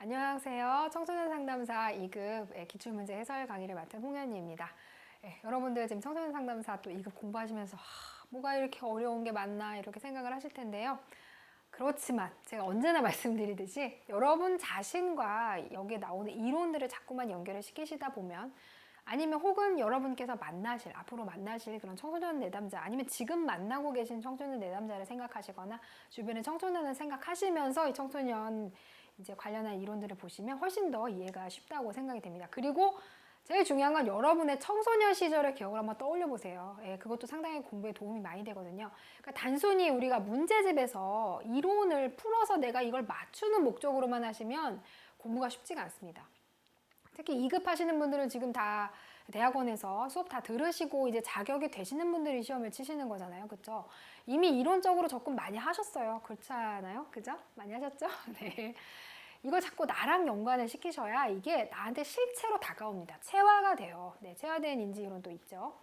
안녕하세요. 청소년 상담사 2급 기출문제 해설 강의를 맡은 홍현희입니다. 여러분들 지금 청소년 상담사 또 2급 공부하시면서 뭐가 이렇게 어려운 게 많나 이렇게 생각을 하실 텐데요. 그렇지만 제가 언제나 말씀드리듯이 여러분 자신과 여기에 나오는 이론들을 자꾸만 연결을 시키시다 보면 아니면 혹은 여러분께서 앞으로 만나실 그런 청소년 내담자 아니면 지금 만나고 계신 청소년 내담자를 생각하시거나 주변의 청소년을 생각하시면서 이 청소년 이제 관련한 이론들을 보시면 훨씬 더 이해가 쉽다고 생각이 됩니다. 그리고 제일 중요한 건 여러분의 청소년 시절의 기억을 한번 떠올려 보세요. 그것도 상당히 공부에 도움이 많이 되거든요. 그러니까 단순히 우리가 문제집에서 이론을 풀어서 내가 이걸 맞추는 목적으로만 하시면 공부가 쉽지가 않습니다. 특히 2급 하시는 분들은 지금 다 대학원에서 수업 다 들으시고 이제 자격이 되시는 분들이 시험을 치시는 거잖아요. 그쵸? 이미 이론적으로 접근 많이 하셨어요. 그렇잖아요. 그죠? 많이 하셨죠? 네. 이걸 자꾸 나랑 연관을 시키셔야 이게 나한테 실체로 다가옵니다. 체화가 돼요. 네, 체화된 인지 이론도 있죠.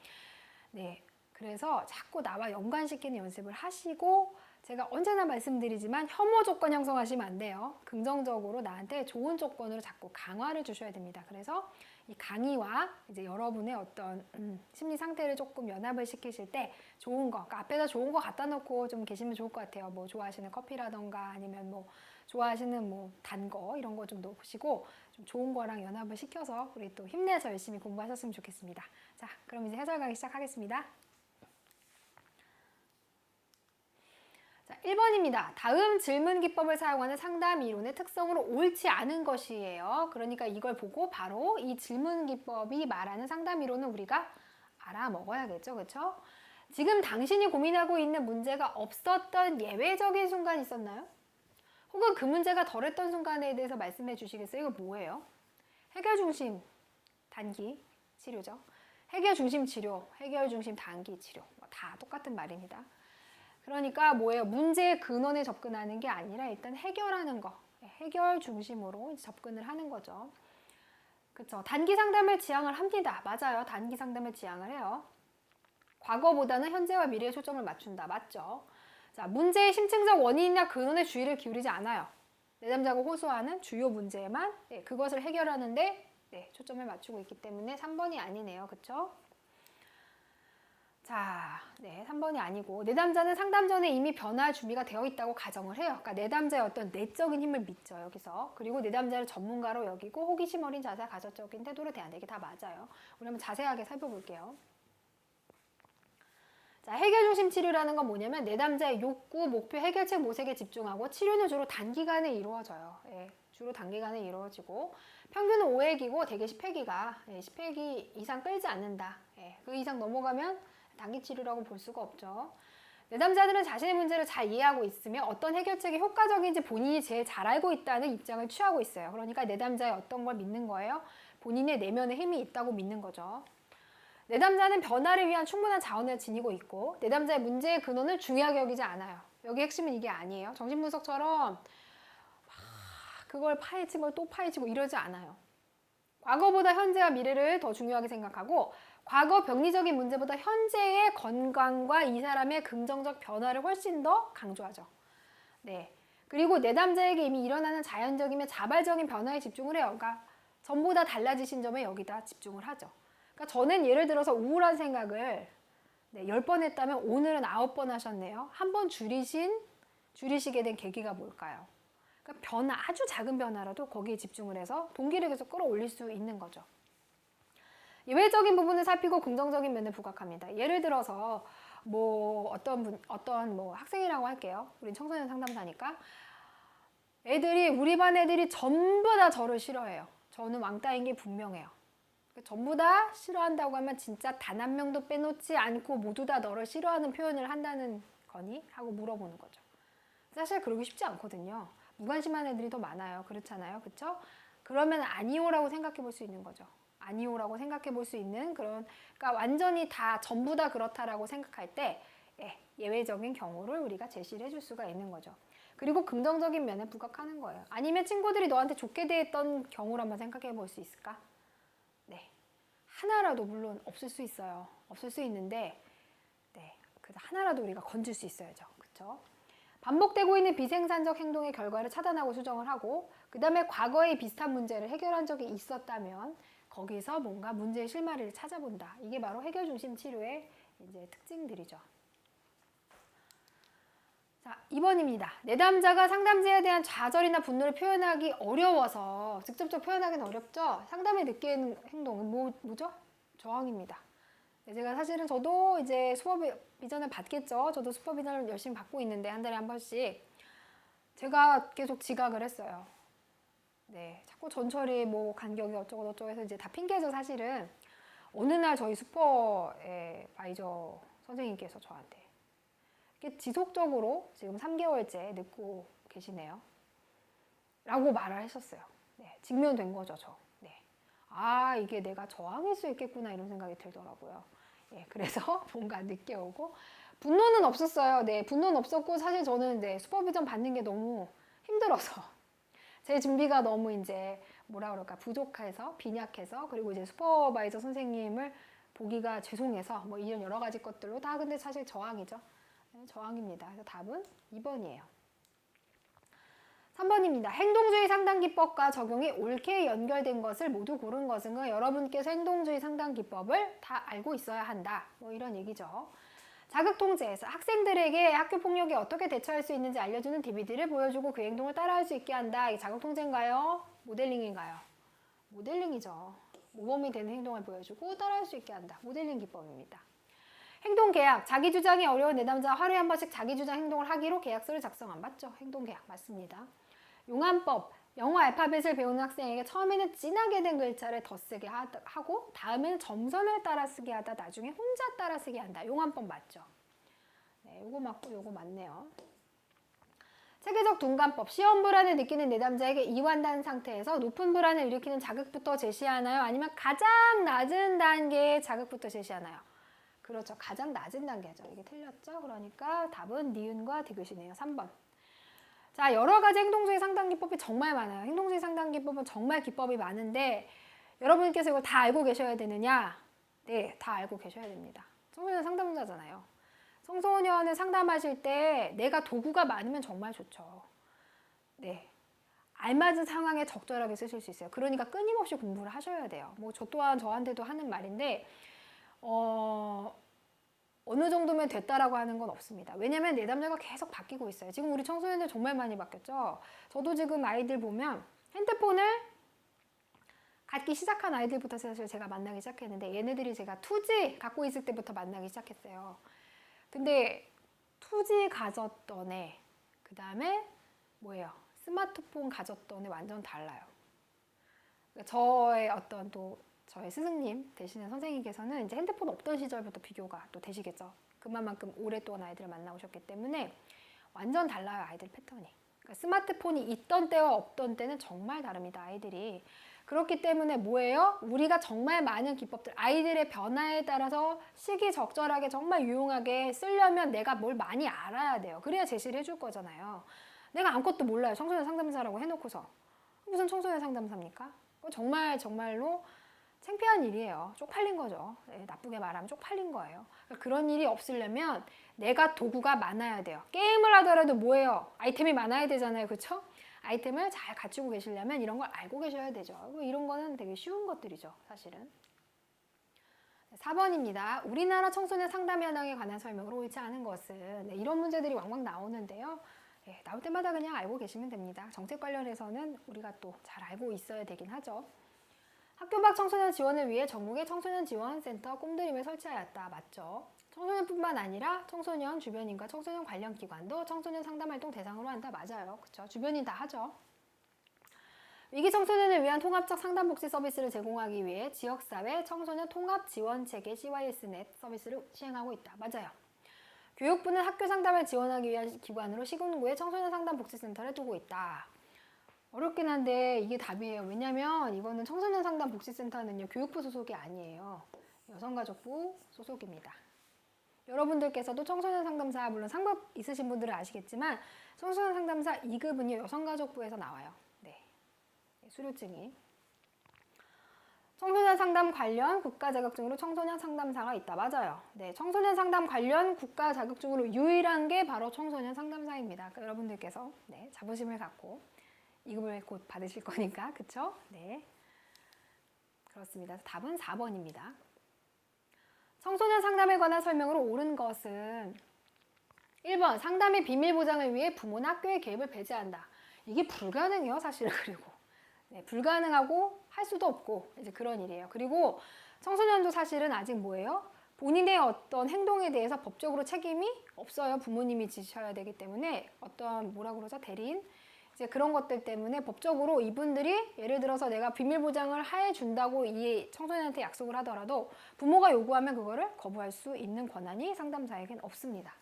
네. 그래서 자꾸 나와 연관시키는 연습을 하시고 제가 언제나 말씀드리지만 혐오 조건 형성하시면 안 돼요. 긍정적으로 나한테 좋은 조건으로 자꾸 강화를 주셔야 됩니다. 그래서 이 강의와 이제 여러분의 어떤 심리 상태를 조금 연합을 시키실 때 좋은 거, 그러니까 앞에다 좋은 거 갖다 놓고 좀 계시면 좋을 것 같아요. 뭐 좋아하시는 커피라던가 아니면 뭐 좋아하시는 뭐 단 거 이런 거 좀 놓으시고 좀 좋은 거랑 연합을 시켜서 우리 또 힘내서 열심히 공부하셨으면 좋겠습니다. 자, 그럼 이제 해설 강의 시작하겠습니다. 자, 1번입니다. 다음 질문 기법을 사용하는 상담 이론의 특성으로 옳지 않은 것이에요. 그러니까 이걸 보고 바로 이 질문 기법이 말하는 상담 이론은 우리가 알아먹어야겠죠. 그렇죠? 지금 당신이 고민하고 있는 문제가 없었던 예외적인 순간이 있었나요? 혹은 그 문제가 덜했던 순간에 대해서 말씀해 주시겠어요? 이거 뭐예요? 해결 중심 단기 치료죠. 해결 중심 치료, 해결 중심 단기 치료. 다 똑같은 말입니다. 그러니까 뭐예요? 문제의 근원에 접근하는 게 아니라 일단 해결하는 거. 해결 중심으로 접근을 하는 거죠. 그렇죠? 단기 상담을 지향을 합니다. 맞아요. 단기 상담을 지향을 해요. 과거보다는 현재와 미래에 초점을 맞춘다. 맞죠? 자, 문제의 심층적 원인이나 근원에 주의를 기울이지 않아요. 내담자가 호소하는 주요 문제만 그것을 해결하는데 초점을 맞추고 있기 때문에 3번이 아니네요. 그렇죠? 자, 3번이 아니고 내담자는 상담 전에 이미 변화할 준비가 되어 있다고 가정을 해요. 그러니까 내담자의 어떤 내적인 힘을 믿죠, 여기서. 그리고 내담자를 전문가로 여기고 호기심 어린 자세와 가설적인 태도로 대한다. 이게 다 맞아요. 우리 한번 자세하게 살펴볼게요. 자, 해결 중심 치료라는 건 뭐냐면 내담자의 욕구, 목표, 해결책 모색에 집중하고 치료는 주로 단기간에 이루어져요. 주로 단기간에 이루어지고 평균은 5회기고 대개 10회기가 10회기 이상 끌지 않는다. 그 이상 넘어가면 단기 치료라고 볼 수가 없죠. 내담자들은 자신의 문제를 잘 이해하고 있으며 어떤 해결책이 효과적인지 본인이 제일 잘 알고 있다는 입장을 취하고 있어요. 그러니까 내담자의 어떤 걸 믿는 거예요? 본인의 내면의 힘이 있다고 믿는 거죠. 내담자는 변화를 위한 충분한 자원을 지니고 있고 내담자의 문제의 근원을 중요하게 여기지 않아요. 여기 핵심은 이게 아니에요. 정신분석처럼 그걸 파헤친 걸 또 파헤치고 이러지 않아요. 과거보다 현재와 미래를 더 중요하게 생각하고 과거 병리적인 문제보다 현재의 건강과 이 사람의 긍정적 변화를 훨씬 더 강조하죠. 네. 그리고 내담자에게 이미 일어나는 자연적이며 자발적인 변화에 집중을 해요. 그러니까 전부 다 달라지신 점에 여기다 집중을 하죠. 그러니까 저는 예를 들어서 우울한 생각을 10번 했다면 오늘은 9번 하셨네요. 한 번 줄이시게 된 계기가 뭘까요? 그러니까 아주 작은 변화라도 거기에 집중을 해서 동기를 계속 끌어올릴 수 있는 거죠. 예외적인 부분을 살피고 긍정적인 면을 부각합니다. 예를 들어서 뭐 어떤 뭐 학생이라고 할게요. 우린 청소년 상담사니까 우리 반 애들이 전부 다 저를 싫어해요. 저는 왕따인 게 분명해요. 전부 다 싫어한다고 하면 진짜 단 한 명도 빼놓지 않고 모두 다 너를 싫어하는 표현을 한다는 거니? 하고 물어보는 거죠. 사실 그러기 쉽지 않거든요. 무관심한 애들이 더 많아요. 그렇잖아요. 그쵸? 그러면 아니오라고 생각해 볼 수 있는 거죠. 아니오라고 생각해 볼 수 있는 그러니까 완전히 전부 다 그렇다라고 생각할 때 예외적인 경우를 우리가 제시를 해줄 수가 있는 거죠. 그리고 긍정적인 면에 부각하는 거예요. 아니면 친구들이 너한테 좋게 대했던 경우를 한번 생각해 볼 수 있을까? 하나라도 물론 없을 수 있어요. 없을 수 있는데, 그래서 하나라도 우리가 건질 수 있어야죠. 그쵸? 반복되고 있는 비생산적 행동의 결과를 차단하고 수정을 하고, 그 다음에 과거에 비슷한 문제를 해결한 적이 있었다면 거기서 뭔가 문제의 실마리를 찾아본다. 이게 바로 해결 중심 치료의 이제 특징들이죠. 자, 2번입니다. 내담자가 상담자에 대한 좌절이나 분노를 표현하기 어려워서, 직접적으로 표현하기는 어렵죠. 상담에 느끼는 행동은 뭐죠? 저항입니다. 제가 사실은 저도 이제 슈퍼비전을 받겠죠. 저도 슈퍼비전을 열심히 받고 있는데 한 달에 한 번씩 제가 계속 지각을 했어요. 네, 자꾸 전철이 뭐 간격이 어쩌고 저쩌고 해서 이제 다 핑계죠. 사실은 어느 날 저희 슈퍼바이저 선생님께서 저한테 이게 지속적으로 지금 3개월째 늦고 계시네요. 라고 말을 하셨어요. 네, 직면된 거죠, 저. 네. 아, 이게 내가 저항일 수 있겠구나 이런 생각이 들더라고요. 예, 그래서 뭔가 늦게 오고 분노는 없었어요. 네, 분노는 없었고 사실 저는 네, 슈퍼비전 받는 게 너무 힘들어서 제 준비가 너무 이제 뭐라 그럴까 부족해서 빈약해서 그리고 이제 슈퍼바이저 선생님을 보기가 죄송해서 뭐 이런 여러 가지 것들로 다 근데 사실 저항이죠. 네, 저항입니다. 그래서 답은 2번이에요. 3번입니다. 행동주의 상담기법과 적용이 옳게 연결된 것을 모두 고른 것은 여러분께서 행동주의 상담기법을 다 알고 있어야 한다. 뭐 이런 얘기죠. 자극통제에서 학생들에게 학교폭력에 어떻게 대처할 수 있는지 알려주는 DVD를 보여주고 그 행동을 따라할 수 있게 한다. 이게 자극통제인가요? 모델링인가요? 모델링이죠. 모범이 되는 행동을 보여주고 따라할 수 있게 한다. 모델링 기법입니다. 행동계약, 자기 주장이 어려운 내담자 하루에 한 번씩 자기 주장 행동을 하기로 계약서를 작성한 맞죠? 행동계약 맞습니다. 용안법, 영어 알파벳을 배우는 학생에게 처음에는 진하게 된 글자를 더 쓰게 하고 다음에는 점선을 따라 쓰게 하다 나중에 혼자 따라 쓰게 한다. 용안법 맞죠? 네, 요거 맞고 요거 맞네요. 체계적 동감법, 시험 불안을 느끼는 내담자에게 이완된 상태에서 높은 불안을 일으키는 자극부터 제시하나요? 아니면 가장 낮은 단계의 자극부터 제시하나요? 그렇죠. 가장 낮은 단계죠. 이게 틀렸죠? 그러니까 답은 니은과 디귿이네요. 3번. 자, 여러 가지 행동주의 상담기법이 정말 많아요. 행동주의 상담기법은 정말 기법이 많은데 여러분께서 이걸 다 알고 계셔야 되느냐? 네, 다 알고 계셔야 됩니다. 청소년 상담자잖아요. 청소년을 상담하실 때 내가 도구가 많으면 정말 좋죠. 네, 알맞은 상황에 적절하게 쓰실 수 있어요. 그러니까 끊임없이 공부를 하셔야 돼요. 뭐 저 또한 저한테도 하는 말인데 어느 정도면 됐다라고 하는 건 없습니다. 왜냐면 내담자가 계속 바뀌고 있어요. 지금 우리 청소년들 정말 많이 바뀌었죠. 저도 지금 아이들 보면 핸드폰을 갖기 시작한 아이들부터 사실 제가 만나기 시작했는데 얘네들이 제가 2G 갖고 있을 때부터 만나기 시작했어요. 근데 2G 가졌던 애, 그 다음에 뭐예요? 스마트폰 가졌던 애 완전 달라요. 저의 어떤 또 저의 스승님 되시는 선생님께서는 이제 핸드폰 없던 시절부터 비교가 또 되시겠죠. 그만큼 오랫동안 아이들을 만나오셨기 때문에 완전 달라요. 아이들 패턴이. 그러니까 스마트폰이 있던 때와 없던 때는 정말 다릅니다. 아이들이. 그렇기 때문에 뭐예요? 우리가 정말 많은 기법들, 아이들의 변화에 따라서 시기적절하게 정말 유용하게 쓰려면 내가 뭘 많이 알아야 돼요. 그래야 제시를 해줄 거잖아요. 내가 아무것도 몰라요. 청소년 상담사라고 해놓고서. 무슨 청소년 상담사입니까? 정말로 창피한 일이에요. 쪽팔린 거죠. 네, 나쁘게 말하면 쪽팔린 거예요. 그러니까 그런 일이 없으려면 내가 도구가 많아야 돼요. 게임을 하더라도 뭐예요? 아이템이 많아야 되잖아요. 그렇죠? 아이템을 잘 갖추고 계시려면 이런 걸 알고 계셔야 되죠. 이런 거는 되게 쉬운 것들이죠. 사실은. 4번입니다. 우리나라 청소년 상담 현황에 관한 설명으로 옳지 않은 것은 네, 이런 문제들이 왕왕 나오는데요. 네, 나올 때마다 그냥 알고 계시면 됩니다. 정책 관련해서는 우리가 또 잘 알고 있어야 되긴 하죠. 학교 밖 청소년 지원을 위해 전국에 청소년 지원센터 꿈드림을 설치하였다. 맞죠? 청소년뿐만 아니라 청소년 주변인과 청소년 관련 기관도 청소년 상담활동 대상으로 한다. 맞아요. 그렇죠? 주변인 다 하죠. 위기 청소년을 위한 통합적 상담복지 서비스를 제공하기 위해 지역사회 청소년 통합지원체계 CYSnet 서비스를 시행하고 있다. 맞아요. 교육부는 학교 상담을 지원하기 위한 기관으로 시군구에 청소년 상담복지센터를 두고 있다. 어렵긴 한데 이게 답이에요. 왜냐면 이거는 청소년 상담 복지센터는요 교육부 소속이 아니에요. 여성가족부 소속입니다. 여러분들께서도 청소년 상담사 물론 상급 있으신 분들은 아시겠지만 청소년 상담사 2급은요 여성가족부에서 나와요. 네, 수료증이. 청소년 상담 관련 국가 자격증으로 청소년 상담사가 있다. 맞아요. 네, 청소년 상담 관련 국가 자격증으로 유일한 게 바로 청소년 상담사입니다. 그러니까 여러분들께서 네, 자부심을 갖고 이급을 곧 받으실 거니까, 그쵸? 네, 그렇습니다. 답은 4번입니다. 청소년 상담에 관한 설명으로 옳은 것은 1번 상담의 비밀 보장을 위해 부모나 학교의 개입을 배제한다. 이게 불가능해요, 사실은. 그리고 네, 불가능하고 할 수도 없고 이제 그런 일이에요. 그리고 청소년도 사실은 아직 뭐예요? 본인의 어떤 행동에 대해서 법적으로 책임이 없어요. 부모님이 지셔야 되기 때문에 어떤 뭐라 그러죠? 대리인? 이제 그런 것들 때문에 법적으로 이분들이 예를 들어서 내가 비밀 보장을 해준다고 이 청소년한테 약속을 하더라도 부모가 요구하면 그거를 거부할 수 있는 권한이 상담사에겐 없습니다.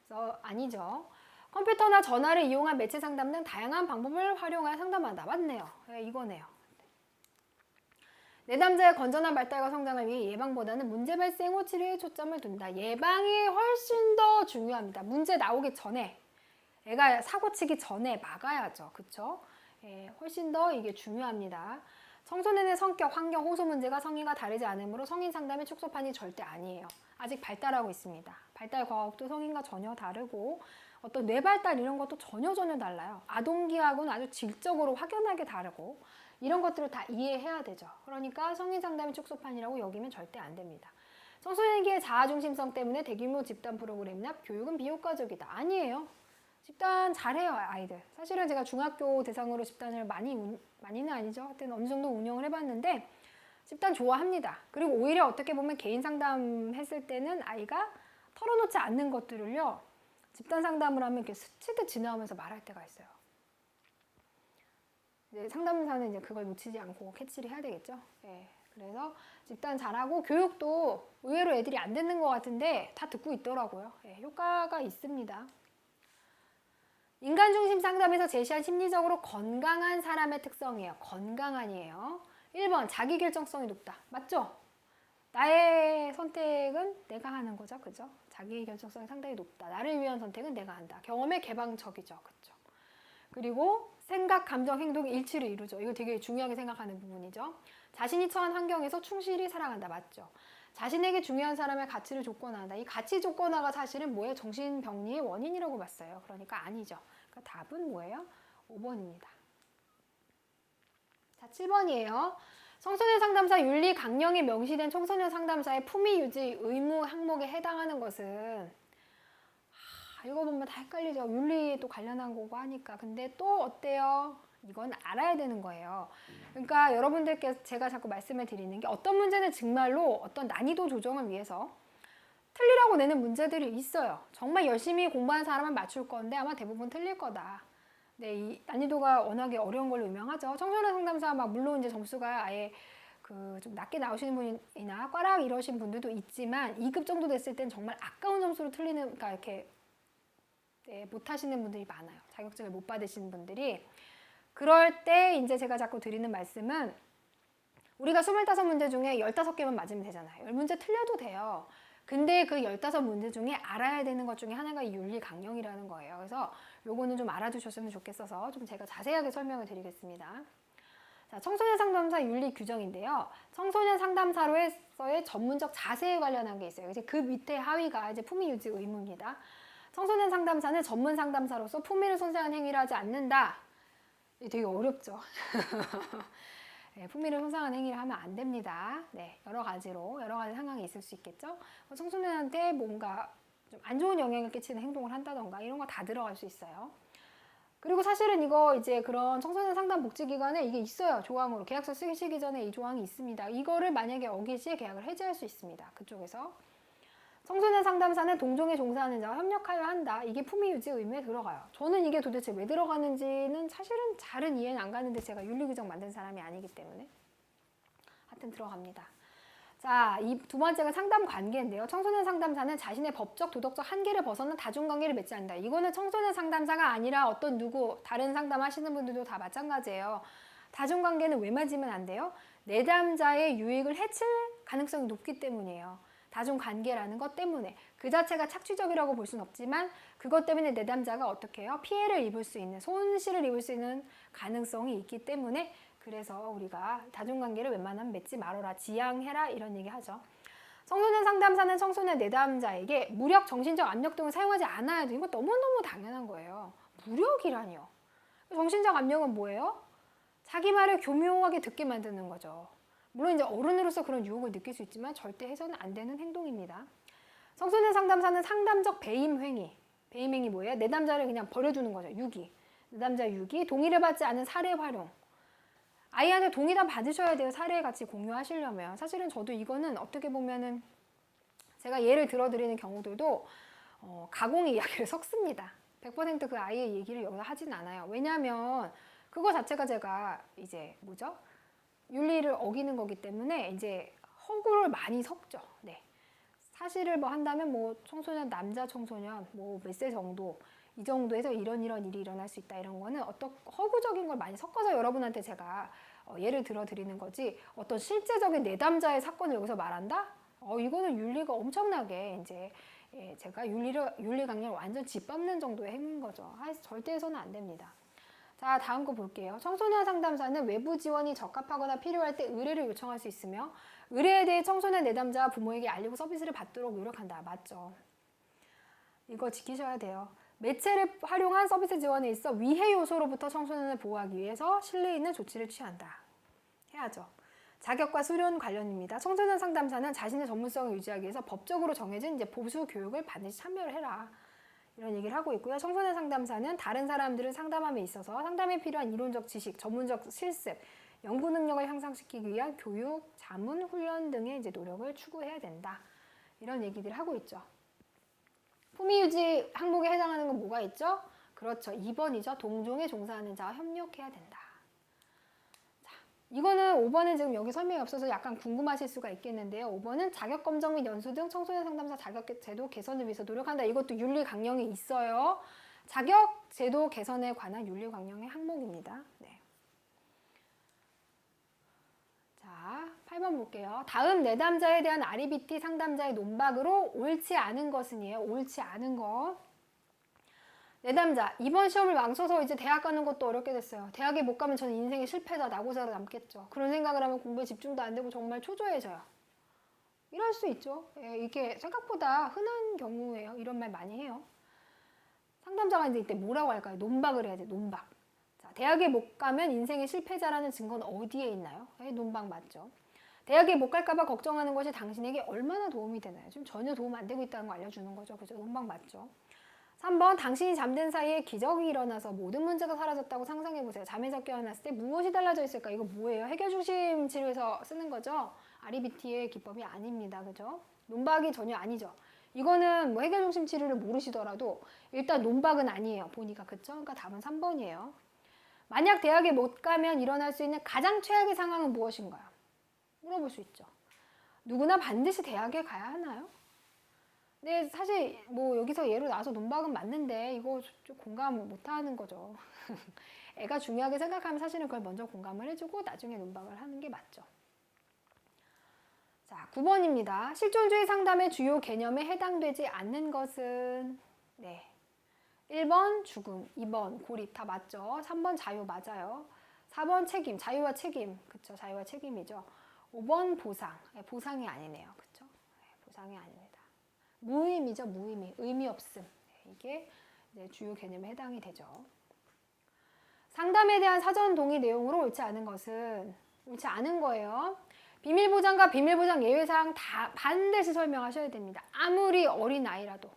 그래서 아니죠. 컴퓨터나 전화를 이용한 매체 상담 등 다양한 방법을 활용하여 상담한다. 맞네요. 네, 이거네요. 내담자의 건전한 발달과 성장을 위해 예방보다는 문제 발생 후 치료에 초점을 둔다. 예방이 훨씬 더 중요합니다. 문제 나오기 전에, 애가 사고치기 전에 막아야죠. 그쵸? 예, 훨씬 더 이게 중요합니다. 청소년의 성격, 환경, 호소 문제가 성인과 다르지 않으므로 성인 상담의 축소판이 절대 아니에요. 아직 발달하고 있습니다. 발달 과학도 성인과 전혀 다르고 어떤 뇌발달 이런 것도 전혀 달라요. 아동기하고는 아주 질적으로 확연하게 다르고 이런 것들을 다 이해해야 되죠. 그러니까 성인 상담의 축소판이라고 여기면 절대 안 됩니다. 청소년기의 자아중심성 때문에 대규모 집단 프로그램이나 교육은 비효과적이다. 아니에요. 집단 잘해요, 아이들. 사실은 제가 중학교 대상으로 집단을 많이는 아니죠. 하여튼 어느 정도 운영을 해봤는데 집단 좋아합니다. 그리고 오히려 어떻게 보면 개인 상담했을 때는 아이가 털어놓지 않는 것들을요. 집단 상담을 하면 이렇게 스치듯 지나오면서 말할 때가 있어요. 이제 상담사는 이제 그걸 놓치지 않고 캐치를 해야 되겠죠. 예. 그래서 집단 잘하고 교육도 의외로 애들이 안 듣는 것 같은데 다 듣고 있더라고요. 예. 효과가 있습니다. 인간중심 상담에서 제시한 심리적으로 건강한 사람의 특성이에요. 건강한이에요. 1번 자기결정성이 높다. 맞죠? 나의 선택은 내가 하는 거죠. 그죠? 자기결정성이 상당히 높다. 나를 위한 선택은 내가 한다. 경험에 개방적이죠. 그죠? 그리고 생각, 감정, 행동 일치를 이루죠. 이거 되게 중요하게 생각하는 부분이죠. 자신이 처한 환경에서 충실히 살아간다. 맞죠? 자신에게 중요한 사람의 가치를 조건화한다. 이 가치 조건화가 사실은 뭐예요? 정신병리의 원인이라고 봤어요. 그러니까 아니죠. 그러니까 답은 뭐예요? 5번입니다. 자, 7번이에요. 청소년 상담사 윤리 강령에 명시된 청소년 상담사의 품위 유지 의무 항목에 해당하는 것은 읽어보면 다 헷갈리죠. 윤리도 관련한 거고 하니까. 근데 또 어때요? 이건 알아야 되는 거예요. 그러니까 여러분들께 제가 자꾸 말씀을 드리는 게 어떤 문제는 정말로 어떤 난이도 조정을 위해서 틀리라고 내는 문제들이 있어요. 정말 열심히 공부하는 사람은 맞출 건데 아마 대부분 틀릴 거다. 네, 이 난이도가 워낙에 어려운 걸로 유명하죠. 청소년 상담사 물론 이제 점수가 아예 좀 낮게 나오시는 분이나 꽈락 이러신 분들도 있지만 2급 정도 됐을 땐 정말 아까운 점수로 틀리는, 그러니까 이렇게 네, 못 하시는 분들이 많아요. 자격증을 못 받으시는 분들이. 그럴 때 이제 제가 자꾸 드리는 말씀은 우리가 25문제 중에 15개만 맞으면 되잖아요. 10문제 틀려도 돼요. 근데 그 15문제 중에 알아야 되는 것 중에 하나가 이 윤리 강령이라는 거예요. 그래서 요거는 좀 알아두셨으면 좋겠어서 좀 제가 자세하게 설명을 드리겠습니다. 자, 청소년 상담사 윤리 규정인데요. 청소년 상담사로서의 전문적 자세에 관련한 게 있어요. 이제 그 밑에 하위가 이제 품위 유지 의무입니다. 청소년 상담사는 전문 상담사로서 품위를 손상하는 행위를 하지 않는다. 되게 어렵죠. 네, 품위를 손상하는 행위를 하면 안 됩니다. 네, 여러 가지 상황이 있을 수 있겠죠. 청소년한테 뭔가 좀 안 좋은 영향을 끼치는 행동을 한다던가 이런 거 다 들어갈 수 있어요. 그리고 사실은 이거 이제 그런 청소년 상담 복지기관에 이게 있어요. 조항으로. 계약서 쓰시기 전에 이 조항이 있습니다. 이거를 만약에 어기시에 계약을 해지할 수 있습니다. 그쪽에서. 청소년 상담사는 동종에 종사하는 자와 협력하여야 한다. 이게 품위 유지 의무에 들어가요. 저는 이게 도대체 왜 들어가는지는 사실은 잘은 이해는 안 가는데 제가 윤리규정 만든 사람이 아니기 때문에 하여튼 들어갑니다. 자, 이 두 번째가 상담 관계인데요. 청소년 상담사는 자신의 법적, 도덕적 한계를 벗어난 다중관계를 맺지 않는다. 이거는 청소년 상담사가 아니라 어떤 다른 상담하시는 분들도 다 마찬가지예요. 다중관계는 왜 맺으면 안 돼요? 내담자의 유익을 해칠 가능성이 높기 때문이에요. 다중관계라는 것 때문에. 그 자체가 착취적이라고 볼 수는 없지만 그것 때문에 내담자가 어떻게 해요? 피해를 입을 수 있는, 손실을 입을 수 있는 가능성이 있기 때문에 그래서 우리가 다중관계를 웬만하면 맺지 말아라, 지양해라 이런 얘기 하죠. 청소년 상담사는 청소년 내담자에게 무력, 정신적 압력 등을 사용하지 않아야 돼. 이거 너무너무 당연한 거예요. 무력이라니요. 정신적 압력은 뭐예요? 자기 말을 교묘하게 듣게 만드는 거죠. 물론 이제 어른으로서 그런 유혹을 느낄 수 있지만 절대 해서는 안 되는 행동입니다. 청소년 상담사는 상담적 배임 행위. 배임 행위 뭐예요? 내담자를 그냥 버려두는 거죠. 유기. 내담자 유기, 동의를 받지 않은 사례 활용. 아이한테 동의 다 받으셔야 돼요. 사례 같이 공유하시려면. 사실은 저도 이거는 어떻게 보면은 제가 예를 들어드리는 경우들도 가공의 이야기를 섞습니다. 100% 그 아이의 얘기를 여기서 하진 않아요. 왜냐하면 그거 자체가 제가 이제 뭐죠? 윤리를 어기는 거기 때문에 이제 허구를 많이 섞죠. 네. 사실을 뭐 한다면 뭐 청소년, 남자 청소년 뭐 몇 세 정도 이 정도에서 이런 일이 일어날 수 있다 이런 거는 어떤 허구적인 걸 많이 섞어서 여러분한테 제가 예를 들어 드리는 거지 어떤 실제적인 내담자의 사건을 여기서 말한다? 이거는 윤리가 엄청나게 이제 제가 윤리 강령을 완전 짓밟는 정도의 행위인 거죠. 절대 해서는 안 됩니다. 자, 다음 거 볼게요. 청소년 상담사는 외부 지원이 적합하거나 필요할 때 의뢰를 요청할 수 있으며 의뢰에 대해 청소년 내담자와 부모에게 알리고 서비스를 받도록 노력한다. 맞죠? 이거 지키셔야 돼요. 매체를 활용한 서비스 지원에 있어 위해 요소로부터 청소년을 보호하기 위해서 신뢰 있는 조치를 취한다. 해야죠. 자격과 수련 관련입니다. 청소년 상담사는 자신의 전문성을 유지하기 위해서 법적으로 정해진 이제 보수 교육을 반드시 참여를 해라. 이런 얘기를 하고 있고요. 청소년 상담사는 다른 사람들을 상담함에 있어서 상담에 필요한 이론적 지식, 전문적 실습, 연구 능력을 향상시키기 위한 교육, 자문, 훈련 등의 이제 노력을 추구해야 된다. 이런 얘기들을 하고 있죠. 품위유지 항목에 해당하는 건 뭐가 있죠? 그렇죠. 2번이죠. 동종에 종사하는 자와 협력해야 된다. 자, 이거는 5번은 지금 여기 설명이 없어서 약간 궁금하실 수가 있겠는데요. 5번은 자격검정 및 연수 등 청소년 상담사 자격제도 개선을 위해서 노력한다. 이것도 윤리 강령에 있어요. 자격제도 개선에 관한 윤리 강령의 항목입니다. 네. 자, 8번 볼게요. 다음 내담자에 대한 REBT 상담자의 논박으로 옳지 않은 것은이에요. 옳지 않은 것. 내담자, 이번 시험을 망쳐서 이제 대학 가는 것도 어렵게 됐어요. 대학에 못 가면 저는 인생의 실패다, 나고자로 남겠죠. 그런 생각을 하면 공부에 집중도 안 되고 정말 초조해져요. 이럴 수 있죠. 이게 생각보다 흔한 경우예요. 이런 말 많이 해요. 상담자가 이제 이때 뭐라고 할까요? 논박을 해야 돼, 논박. 대학에 못 가면 인생의 실패자라는 증거는 어디에 있나요? 논박 맞죠? 대학에 못 갈까봐 걱정하는 것이 당신에게 얼마나 도움이 되나요? 지금 전혀 도움 안 되고 있다는 거 알려주는 거죠. 그죠? 논박 맞죠? 3번 당신이 잠든 사이에 기적이 일어나서 모든 문제가 사라졌다고 상상해보세요. 잠에서 깨어났을 때 무엇이 달라져 있을까? 이거 뭐예요? 해결중심 치료에서 쓰는 거죠? REBT의 기법이 아닙니다. 그죠? 논박이 전혀 아니죠. 이거는 뭐 해결중심 치료를 모르시더라도 일단 논박은 아니에요. 보니까 그쵸? 그러니까 답은 3번이에요. 만약 대학에 못 가면 일어날 수 있는 가장 최악의 상황은 무엇인가요? 물어볼 수 있죠. 누구나 반드시 대학에 가야 하나요? 근데 사실 뭐 여기서 예로 나와서 논박은 맞는데 이거 좀 공감 못하는 거죠. 애가 중요하게 생각하면 사실은 그걸 먼저 공감을 해주고 나중에 논박을 하는 게 맞죠. 자, 9번입니다. 실존주의 상담의 주요 개념에 해당되지 않는 것은 네. 1번 죽음, 2번 고립 다 맞죠? 3번 자유 맞아요. 4번 책임, 자유와 책임. 그쵸? 자유와 책임이죠. 5번 보상, 보상이 아니네요. 그쵸? 보상이 아닙니다. 무의미죠, 무의미. 의미 없음. 이게 이제 주요 개념에 해당이 되죠. 상담에 대한 사전 동의 내용으로 옳지 않은 것은 옳지 않은 거예요. 비밀보장과 비밀보장 예외사항 다 반드시 설명하셔야 됩니다. 아무리 어린 아이라도.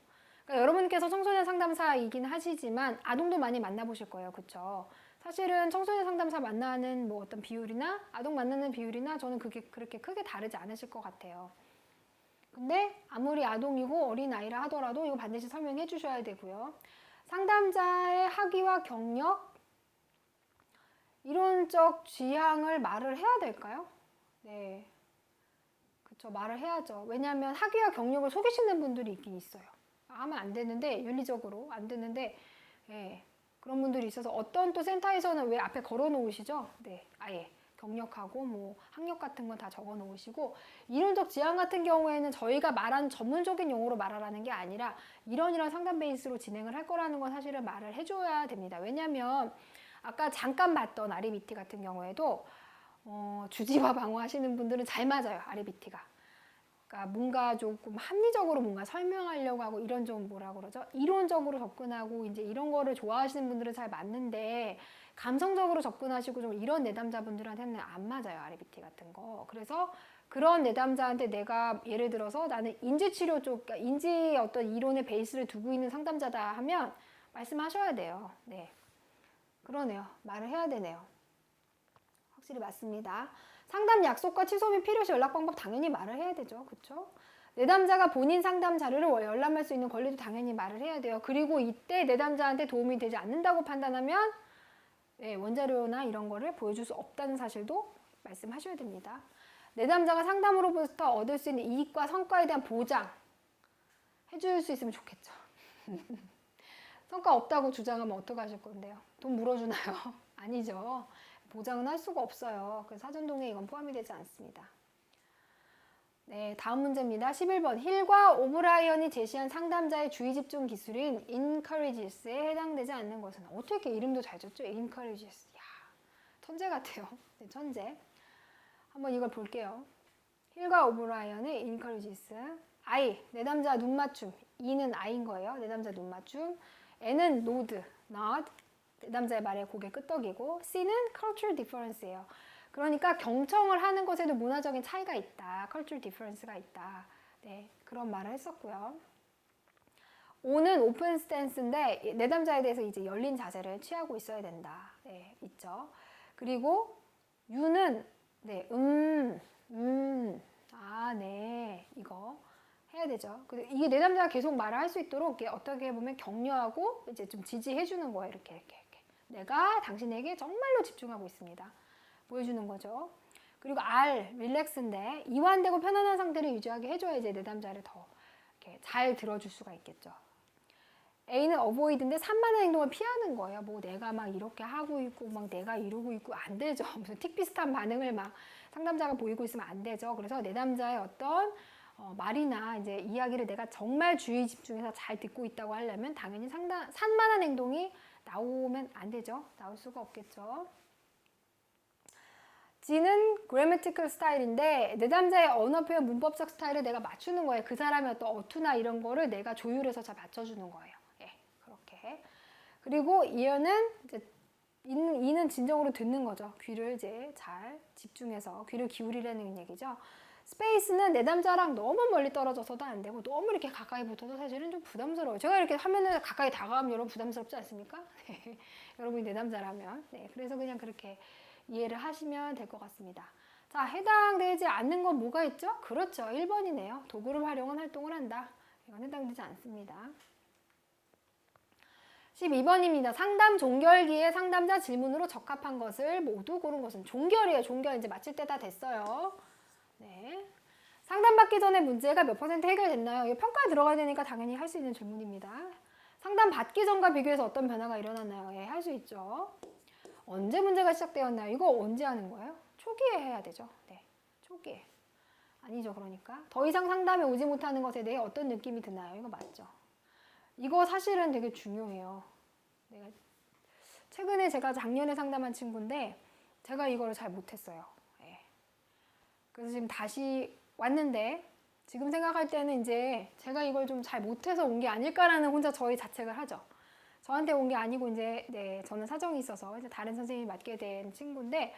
그러니까 여러분께서 청소년 상담사이긴 하시지만 아동도 많이 만나보실 거예요. 그쵸? 사실은 청소년 상담사 만나는 뭐 어떤 비율이나 아동 만나는 비율이나 저는 그게 그렇게 크게 다르지 않으실 것 같아요. 근데 아무리 아동이고 어린아이라 하더라도 이거 반드시 설명해 주셔야 되고요. 상담자의 학위와 경력, 이론적 취향을 말을 해야 될까요? 네. 그쵸, 말을 해야죠. 왜냐하면 학위와 경력을 속이시는 분들이 있긴 있어요. 하면 안 되는데, 윤리적으로 안 되는데, 예, 그런 분들이 있어서 어떤 또 센터에서는 왜 앞에 걸어 놓으시죠? 네, 아예 경력하고 뭐 학력 같은 거 다 적어 놓으시고, 이론적 지향 같은 경우에는 저희가 말한 전문적인 용어로 말하라는 게 아니라 이런 상담 베이스로 진행을 할 거라는 건 사실은 말을 해줘야 됩니다. 왜냐하면 아까 잠깐 봤던 REBT 같은 경우에도 주지와 방어 하시는 분들은 잘 맞아요. REBT가. 그러니까 뭔가 조금 합리적으로 뭔가 설명하려고 하고 이런 좀 뭐라 그러죠? 이론적으로 접근하고 이제 이런 거를 좋아하시는 분들은 잘 맞는데 감성적으로 접근하시고 좀 이런 내담자분들한테는 안 맞아요. REBT 같은 거. 그래서 그런 내담자한테 내가 예를 들어서 나는 인지치료 쪽, 그러니까 인지 어떤 이론의 베이스를 두고 있는 상담자다 하면 말씀하셔야 돼요. 네. 그러네요. 말을 해야 되네요. 확실히 맞습니다. 상담 약속과 취소 및 필요시 연락 방법 당연히 말을 해야 되죠. 그렇죠? 내담자가 본인 상담 자료를 열람할 수 있는 권리도 당연히 말을 해야 돼요. 그리고 이때 내담자한테 도움이 되지 않는다고 판단하면 네, 원자료나 이런 거를 보여줄 수 없다는 사실도 말씀하셔야 됩니다. 내담자가 상담으로부터 얻을 수 있는 이익과 성과에 대한 보장 해줄 수 있으면 좋겠죠. 성과 없다고 주장하면 어떡하실 건데요? 돈 물어주나요? 아니죠. 보장은 할 수가 없어요. 그래서 사전동의에 이건 포함이 되지 않습니다. 네, 다음 문제입니다. 11번. 힐과 오브라이언이 제시한 상담자의 주의 집중 기술인 encourages에 해당되지 않는 것은 어떻게 이름도 잘 줬죠? encourages. 야, 천재 같아요. 네, 천재. 한번 이걸 볼게요. 힐과 오브라이언의 encourages. I, 내담자 눈 맞춤. E는 I인 거예요. 내담자 눈 맞춤. N은 nod, nod. 내담자의 말에 고개 끄덕이고 C는 cultural difference예요. 그러니까 경청을 하는 것에도 문화적인 차이가 있다. cultural difference가 있다. 네, 그런 말을 했었고요. O는 open stance인데 내담자에 대해서 이제 열린 자세를 취하고 있어야 된다. 네, 있죠. 그리고 U는 네, 아, 네, 이거 해야 되죠. 이게 내담자가 계속 말을 할 수 있도록 어떻게 보면 격려하고 이제 좀 지지해 주는 거예요. 이렇게. 내가 당신에게 정말로 집중하고 있습니다. 보여주는 거죠. 그리고 R, 릴렉스인데 이완되고 편안한 상태를 유지하게 해줘야 이제 내담자를 더 이렇게 잘 들어줄 수가 있겠죠. A는 avoid인데 산만한 행동을 피하는 거예요. 뭐 내가 막 이렇게 하고 있고 막 내가 이러고 있고 안 되죠. 무슨 틱 비슷한 반응을 막 상담자가 보이고 있으면 안 되죠. 그래서 내담자의 어떤 말이나 이제 이야기를 내가 정말 주의 집중해서 잘 듣고 있다고 하려면 당연히 산만한 행동이 나오면 안 되죠. 나올 수가 없겠죠. G는 grammatical 스타일인데 내담자의 언어 표현 문법적 스타일을 내가 맞추는 거예요. 그 사람의 어떤 어투나 이런 거를 내가 조율해서 잘 맞춰주는 거예요. 예, 그렇게. 그리고 E는 진정으로 듣는 거죠. 귀를 이제 잘 집중해서 귀를 기울이라는 얘기죠. 스페이스는 내담자랑 너무 멀리 떨어져서도 안 되고 너무 이렇게 가까이 붙어도 사실은 좀 부담스러워요. 제가 이렇게 화면을 가까이 다가가면 여러분 부담스럽지 않습니까? 네. 여러분이 내담자라면. 네. 그래서 그냥 그렇게 이해를 하시면 될 것 같습니다. 자, 해당되지 않는 건 뭐가 있죠? 그렇죠. 1번이네요. 도구를 활용한 활동을 한다. 이건 해당되지 않습니다. 12번입니다. 상담 종결기에 상담자 질문으로 적합한 것을 모두 고른 것은 종결이에요. 종결 이제 마칠 때 다 됐어요. 네. 상담받기 전에 문제가 몇 퍼센트 해결됐나요? 이게 평가에 들어가야 되니까 당연히 할 수 있는 질문입니다. 상담받기 전과 비교해서 어떤 변화가 일어났나요? 예, 할 수 있죠. 언제 문제가 시작되었나요? 이거 언제 하는 거예요? 초기에 해야 되죠. 네, 초기에. 아니죠, 그러니까. 더 이상 상담에 오지 못하는 것에 대해 어떤 느낌이 드나요? 이거 맞죠. 이거 사실은 되게 중요해요. 최근에 제가 작년에 상담한 친구인데 제가 이거를 잘 못했어요. 예. 그래서 지금 다시 왔는데 지금 생각할 때는 이제 제가 이걸 좀 잘 못해서 온 게 아닐까라는 혼자 저희 자책을 하죠. 저한테 온 게 아니고 이제 네, 저는 사정이 있어서 이제 다른 선생님이 맡게 된 친구인데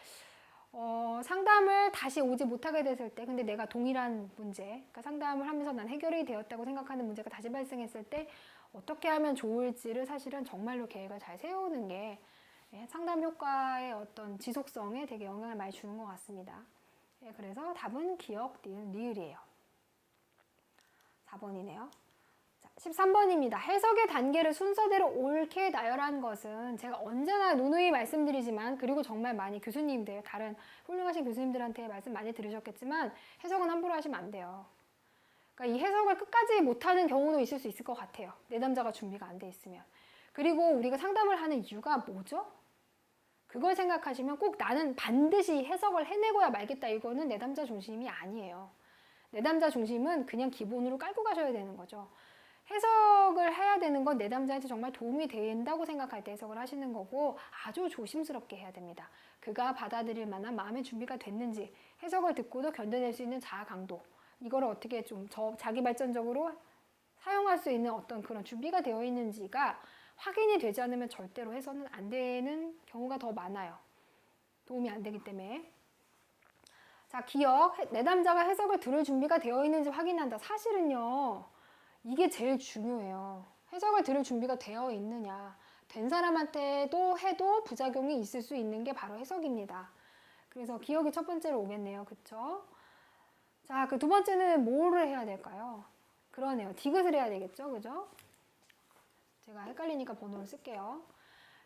상담을 다시 오지 못하게 됐을 때 근데 내가 동일한 문제 그러니까 상담을 하면서 난 해결이 되었다고 생각하는 문제가 다시 발생했을 때 어떻게 하면 좋을지를 사실은 정말로 계획을 잘 세우는 게 상담 효과의 어떤 지속성에 되게 영향을 많이 주는 것 같습니다. 그래서 답은 기억, 리을이에요. 4번이네요. 13번입니다. 해석의 단계를 순서대로 옳게 나열한 것은 제가 언제나 누누이 말씀드리지만 그리고 정말 많이 교수님들, 다른 훌륭하신 교수님들한테 말씀 많이 들으셨겠지만 해석은 함부로 하시면 안 돼요. 그러니까 이 해석을 끝까지 못하는 경우도 있을 수 있을 것 같아요. 내담자가 준비가 안 돼 있으면. 그리고 우리가 상담을 하는 이유가 뭐죠? 그걸 생각하시면 꼭 나는 반드시 해석을 해내고야 말겠다. 이거는 내담자 중심이 아니에요. 내담자 중심은 그냥 기본으로 깔고 가셔야 되는 거죠. 해석을 해야 되는 건 내담자한테 정말 도움이 된다고 생각할 때 해석을 하시는 거고 아주 조심스럽게 해야 됩니다. 그가 받아들일 만한 마음의 준비가 됐는지 해석을 듣고도 견뎌낼 수 있는 자아 강도 이거를 어떻게 좀 자기 발전적으로 사용할 수 있는 어떤 그런 준비가 되어 있는지가 확인이 되지 않으면 절대로 해서는 안 되는 경우가 더 많아요. 도움이 안 되기 때문에. 자, 기억. 내담자가 해석을 들을 준비가 되어 있는지 확인한다. 사실은요. 이게 제일 중요해요. 해석을 들을 준비가 되어 있느냐. 된 사람한테도 해도 부작용이 있을 수 있는 게 바로 해석입니다. 그래서 기억이 첫 번째로 오겠네요. 그쵸? 자, 그 두 번째는 뭐를 해야 될까요? 그러네요. 디귿을 해야 되겠죠? 그죠? 제가 헷갈리니까 번호를 쓸게요.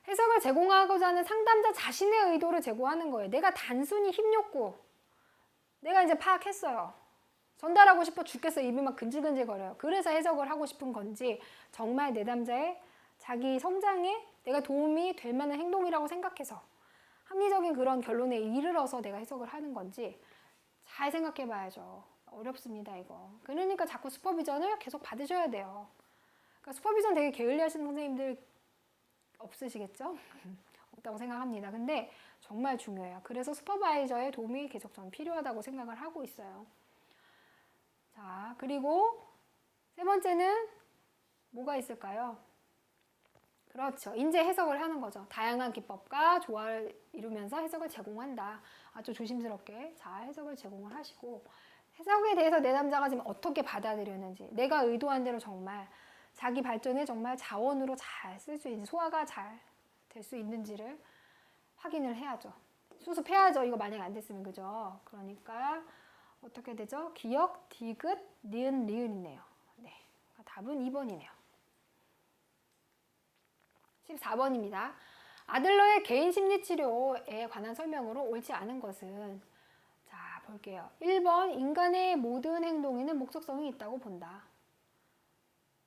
해석을 제공하고자 하는 상담자 자신의 의도를 제공하는 거예요. 내가 단순히 힘욕구. 내가 이제 파악했어요. 전달하고 싶어 죽겠어. 입이 막 근질근질거려요. 그래서 해석을 하고 싶은 건지 정말 내담자의 자기 성장에 내가 도움이 될 만한 행동이라고 생각해서 합리적인 그런 결론에 이르러서 내가 해석을 하는 건지 잘 생각해 봐야죠. 어렵습니다, 이거. 그러니까 자꾸 슈퍼비전을 계속 받으셔야 돼요. 그러니까 슈퍼비전 되게 게을리 하시는 선생님들 없으시겠죠? 없다고 생각합니다. 근데 정말 중요해요. 그래서 슈퍼바이저의 도움이 계속 저는 필요하다고 생각을 하고 있어요. 자, 그리고 세 번째는 뭐가 있을까요? 그렇죠. 인재 해석을 하는 거죠. 다양한 기법과 조화를 이루면서 해석을 제공한다. 아주 조심스럽게 잘 해석을 제공을 하시고 해석에 대해서 내담자가 지금 어떻게 받아들였는지 내가 의도한 대로 정말 자기 발전에 정말 자원으로 잘 쓸 수 있는지 소화가 잘 될 수 있는지를 확인을 해야죠. 수습해야죠. 이거 만약에 안 됐으면 그죠? 그러니까 어떻게 되죠? 기억, 디귿, 니은, 리은이네요. 네. 답은 2번이네요. 14번입니다. 아들러의 개인 심리치료에 관한 설명으로 옳지 않은 것은 자, 볼게요. 1번 인간의 모든 행동에는 목적성이 있다고 본다.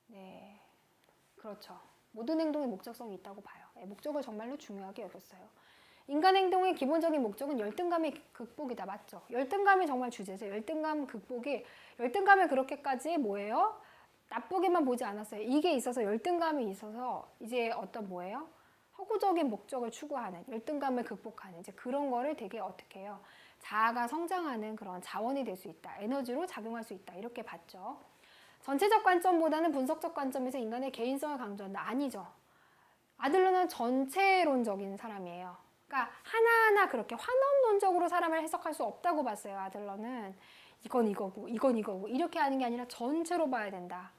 네, 그렇죠. 모든 행동에 목적성이 있다고 봐요. 네, 목적을 정말로 중요하게 여겼어요. 인간 행동의 기본적인 목적은 열등감의 극복이다. 맞죠? 열등감이 정말 주제죠. 열등감 극복이 열등감을 그렇게까지 뭐예요? 나쁘게만 보지 않았어요. 이게 있어서 열등감이 있어서 이제 어떤 뭐예요? 허구적인 목적을 추구하는 열등감을 극복하는 이제 그런 거를 되게 어떻게 해요? 자아가 성장하는 그런 자원이 될 수 있다. 에너지로 작용할 수 있다. 이렇게 봤죠. 전체적 관점보다는 분석적 관점에서 인간의 개인성을 강조한다. 아니죠. 아들러는 전체론적인 사람이에요. 그러니까 하나하나 그렇게 환원론적으로 사람을 해석할 수 없다고 봤어요. 아들러는 이건 이거고 이건 이거고 이렇게 하는 게 아니라 전체로 봐야 된다.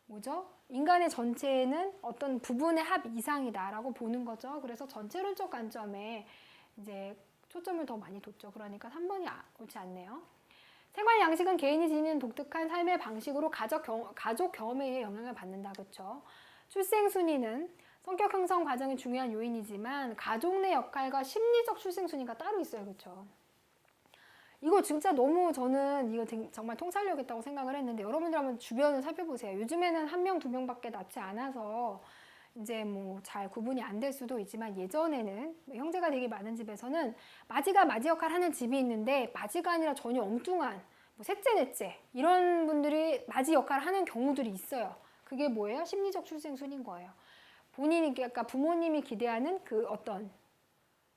뭐죠? 인간의 전체는 어떤 부분의 합 이상이다라고 보는 거죠. 그래서 전체론적 관점에 이제 초점을 더 많이 뒀죠. 그러니까 3번이 옳지 않네요. 생활 양식은 개인이 지니는 독특한 삶의 방식으로 가족 경험에 의해 영향을 받는다. 그렇죠? 출생 순위는 성격 형성 과정이 중요한 요인이지만 가족 내 역할과 심리적 출생 순위가 따로 있어요. 그렇죠? 이거 진짜 너무 저는 이거 정말 통찰력 있다고 생각을 했는데 여러분들 한번 주변을 살펴보세요. 요즘에는 1명, 2명밖에 낳지 않아서 이제 뭐 잘 구분이 안 될 수도 있지만 예전에는 형제가 되게 많은 집에서는 마지가 마지 역할 하는 집이 있는데 마지가 아니라 전혀 엉뚱한 뭐 셋째, 넷째 이런 분들이 마지 역할을 하는 경우들이 있어요. 그게 뭐예요? 심리적 출생순인 거예요. 본인이 그러니까 부모님이 기대하는 그 어떤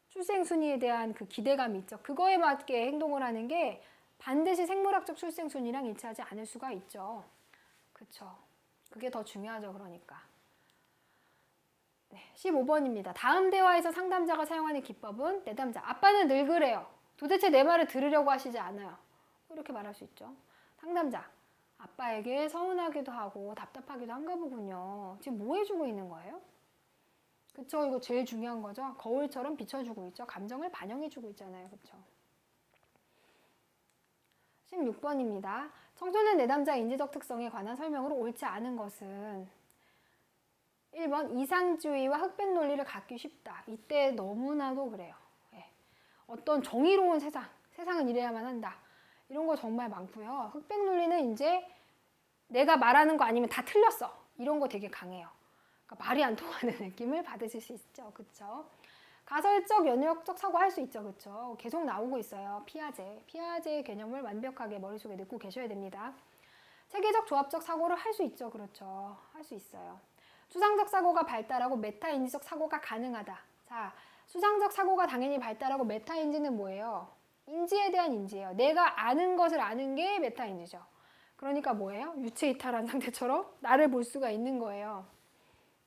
출생순위에 대한 그 기대감이 있죠. 그거에 맞게 행동을 하는 게 반드시 생물학적 출생순위랑 일치하지 않을 수가 있죠. 그쵸? 그게 더 중요하죠. 그러니까. 네, 15번입니다. 다음 대화에서 상담자가 사용하는 기법은 내담자. 아빠는 늘 그래요. 도대체 내 말을 들으려고 하시지 않아요. 이렇게 말할 수 있죠. 상담자. 아빠에게 서운하기도 하고 답답하기도 한가 보군요. 지금 뭐 해주고 있는 거예요? 그쵸? 이거 제일 중요한 거죠. 거울처럼 비춰주고 있죠. 감정을 반영해주고 있잖아요. 그쵸? 16번입니다. 청소년 내담자의 인지적 특성에 관한 설명으로 옳지 않은 것은 1번 이상주의와 흑백 논리를 갖기 쉽다. 이때 너무나도 그래요. 네. 어떤 정의로운 세상은 이래야만 한다. 이런 거 정말 많고요. 흑백 논리는 이제 내가 말하는 거 아니면 다 틀렸어. 이런 거 되게 강해요. 그러니까 말이 안 통하는 느낌을 받으실 수 있죠. 그쵸? 가설적, 연역적 사고할 수 있죠. 그쵸? 계속 나오고 있어요. 피아제의 개념을 완벽하게 머릿속에 넣고 계셔야 됩니다. 체계적 조합적 사고를 할 수 있죠. 그렇죠. 할 수 있어요. 추상적 사고가 발달하고 메타인지적 사고가 가능하다. 자, 추상적 사고가 당연히 발달하고 메타인지는 뭐예요? 인지에 대한 인지예요. 내가 아는 것을 아는 게 메타인지죠. 그러니까 뭐예요? 유체 이탈한 상태처럼 나를 볼 수가 있는 거예요.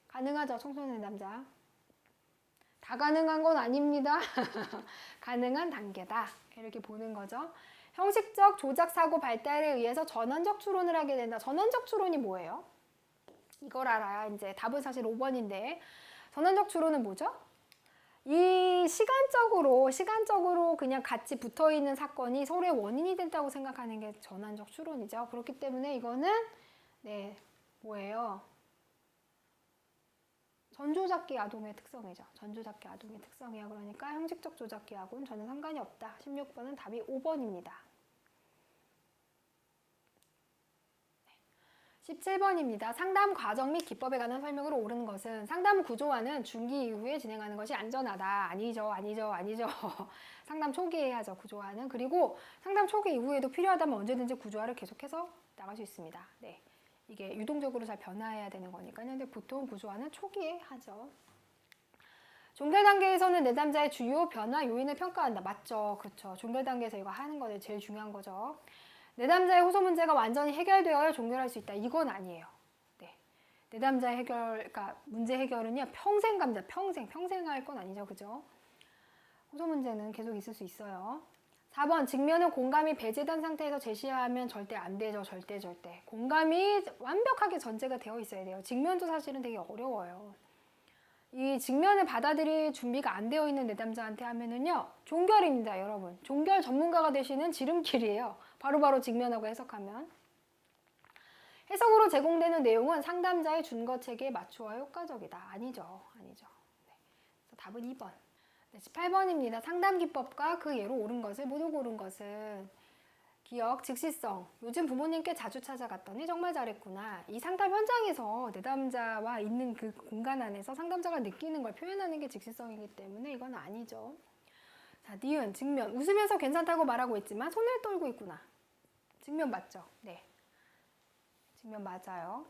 가능하죠, 청소년 남자. 다 가능한 건 아닙니다. 가능한 단계다. 이렇게 보는 거죠. 형식적 조작 사고 발달에 의해서 전환적 추론을 하게 된다. 전환적 추론이 뭐예요? 이걸 알아야 이제 답은 사실 5번인데 전환적 추론은 뭐죠? 이 시간적으로 그냥 같이 붙어 있는 사건이 서로의 원인이 된다고 생각하는 게 전환적 추론이죠. 그렇기 때문에 이거는 네, 뭐예요? 전조잡기 아동의 특성이죠. 전조잡기 아동의 특성이야. 그러니까 형식적 조작기하고는 전혀 상관이 없다. 16번은 답이 5번입니다. 17번입니다. 상담 과정 및 기법에 관한 설명으로 옳은 것은 상담 구조화는 중기 이후에 진행하는 것이 안전하다. 아니죠. 상담 초기에 해야죠. 구조화는. 그리고 상담 초기 이후에도 필요하다면 언제든지 구조화를 계속해서 나갈 수 있습니다. 네. 이게 유동적으로 잘 변화해야 되는 거니까요. 근데 보통 구조화는 초기에 하죠. 종결 단계에서는 내담자의 주요 변화 요인을 평가한다. 맞죠. 그렇죠. 종결 단계에서 이거 하는 거는 제일 중요한 거죠. 내담자의 호소 문제가 완전히 해결되어야 종결할 수 있다. 이건 아니에요. 네. 내담자의 그러니까 문제 해결은요. 평생 갑니다. 평생 할 건 아니죠. 그죠? 호소 문제는 계속 있을 수 있어요. 4번, 직면은 공감이 배제된 상태에서 제시하면 절대 안 되죠. 절대. 공감이 완벽하게 전제가 되어 있어야 돼요. 직면도 사실은 되게 어려워요. 이 직면을 받아들일 준비가 안 되어 있는 내담자한테 하면은요, 종결입니다, 여러분. 종결 전문가가 되시는 지름길이에요. 바로바로 직면하고 해석하면. 해석으로 제공되는 내용은 상담자의 준거 체계에 맞추어 효과적이다. 아니죠. 네. 그래서 답은 2번. 네, 18번입니다. 상담 기법과 그 예로 옳은 것을 모두 고른 것은 기억, 즉시성. 요즘 부모님께 자주 찾아갔더니 정말 잘했구나. 이 상담 현장에서 내담자와 있는 그 공간 안에서 상담자가 느끼는 걸 표현하는 게 즉시성이기 때문에 이건 아니죠. 자, 니은, 직면. 웃으면서 괜찮다고 말하고 있지만 손을 떨고 있구나. 직면 맞죠? 네. 직면 맞아요.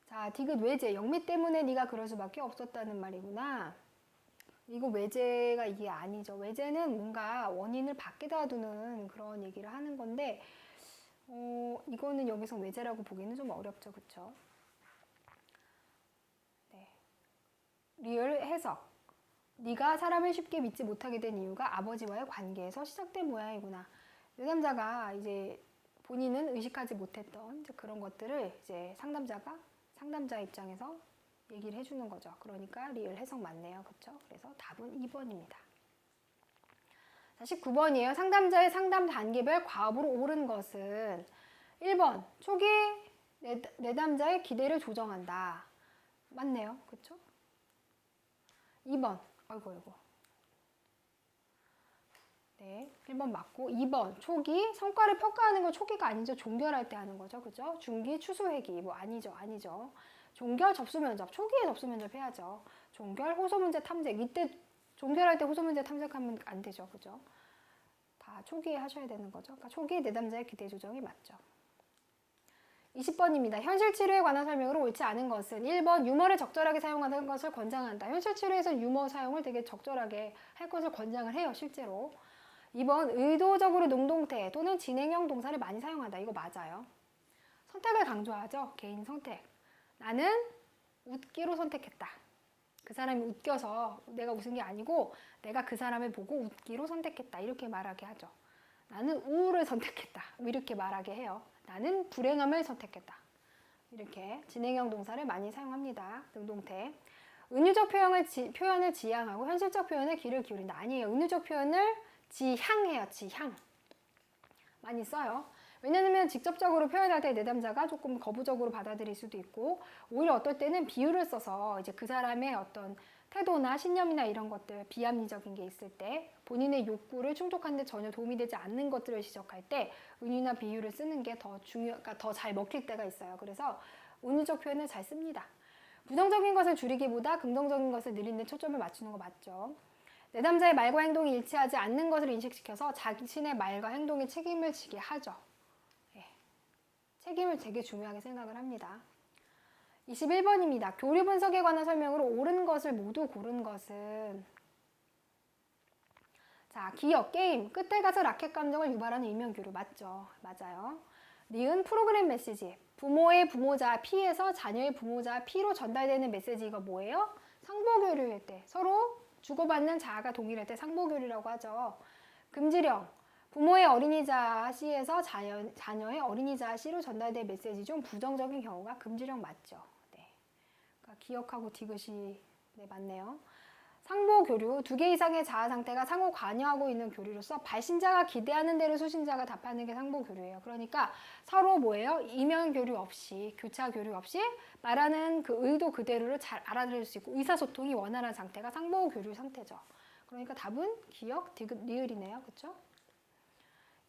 자, 디귿 외제. 영미 때문에 네가 그럴 수밖에 없었다는 말이구나. 이거 외제가 이게 아니죠. 외제는 뭔가 원인을 밖에다 두는 그런 얘기를 하는 건데 이거는 여기서 외제라고 보기는 좀 어렵죠. 그쵸? 네. 리얼 해석. 네가 사람을 쉽게 믿지 못하게 된 이유가 아버지와의 관계에서 시작된 모양이구나. 내담자가 이제 본인은 의식하지 못했던 이제 그런 것들을 이제 상담자 입장에서 얘기를 해주는 거죠. 그러니까 리을 해석 맞네요. 그렇죠? 그래서 답은 2번입니다. 19번이에요. 상담자의 상담 단계별 과업으로 옳은 것은 1번 초기 내담자의 기대를 조정한다. 맞네요. 그렇죠? 2번 아이고 네, 1번 맞고 2번 초기 성과를 평가하는 건 초기가 아니죠. 종결할 때 하는 거죠. 그죠? 중기 추수회기 뭐 아니죠. 종결 접수 면접, 초기에 접수 면접 해야죠. 종결 호소 문제 탐색, 이때 종결할 때 호소 문제 탐색하면 안 되죠, 그죠? 다 초기에 하셔야 되는 거죠. 그러니까 초기 내담자의 기대 조정이 맞죠. 20번입니다. 현실 치료에 관한 설명으로 옳지 않은 것은 1번 유머를 적절하게 사용하는 것을 권장한다. 현실 치료에서 유머 사용을 되게 적절하게 할 것을 권장을 해요, 실제로. 2번 의도적으로 능동태 또는 진행형 동사를 많이 사용한다. 이거 맞아요. 선택을 강조하죠. 개인 선택. 나는 웃기로 선택했다. 그 사람이 웃겨서 내가 웃은 게 아니고 내가 그 사람을 보고 웃기로 선택했다. 이렇게 말하게 하죠. 나는 우울을 선택했다. 이렇게 말하게 해요. 나는 불행함을 선택했다. 이렇게 진행형 동사를 많이 사용합니다. 능동태. 은유적 표현을 지향하고 현실적 표현에 귀를 기울인다. 아니에요. 은유적 표현을 지향해요. 지향. 많이 써요. 왜냐하면 직접적으로 표현할 때 내담자가 조금 거부적으로 받아들일 수도 있고 오히려 어떨 때는 비유를 써서 이제 그 사람의 어떤 태도나 신념이나 이런 것들 비합리적인 게 있을 때 본인의 욕구를 충족하는 데 전혀 도움이 되지 않는 것들을 지적할 때 은유나 비유를 쓰는 게 그러니까 더 잘 먹힐 때가 있어요. 그래서 은유적 표현을 잘 씁니다. 부정적인 것을 줄이기보다 긍정적인 것을 늘리는 데 초점을 맞추는 거 맞죠. 내담자의 말과 행동이 일치하지 않는 것을 인식시켜서 자신의 말과 행동에 책임을 지게 하죠. 책임을 되게 중요하게 생각을 합니다. 21번입니다. 교류 분석에 관한 설명으로 옳은 것을 모두 고른 것은 자, 기억, 게임, 끝에 가서 라켓 감정을 유발하는 일명 교류 맞죠? 맞아요. 니은 프로그램 메시지. 부모의 부모자 P에서 자녀의 부모자 P로 전달되는 메시지 이거 뭐예요? 상보교류일 때 서로 주고받는 자아가 동일할 때 상보교류라고 하죠. 금지령. 부모의 어린이자 C에서 자녀의 어린이자 C로 전달된 메시지 중 부정적인 경우가 금지령 맞죠. 네. 그러니까 기억하고 디귿이 네, 맞네요. 상보 교류, 두 개 이상의 자아 상태가 상호 관여하고 있는 교류로서 발신자가 기대하는 대로 수신자가 답하는 게 상보 교류예요. 그러니까 서로 뭐예요? 이면 교류 없이, 교차 교류 없이 말하는 그 의도 그대로를 잘 알아들을 수 있고 의사소통이 원활한 상태가 상보 교류 상태죠. 그러니까 답은 기억, 디귿, 리을이네요. 그렇죠?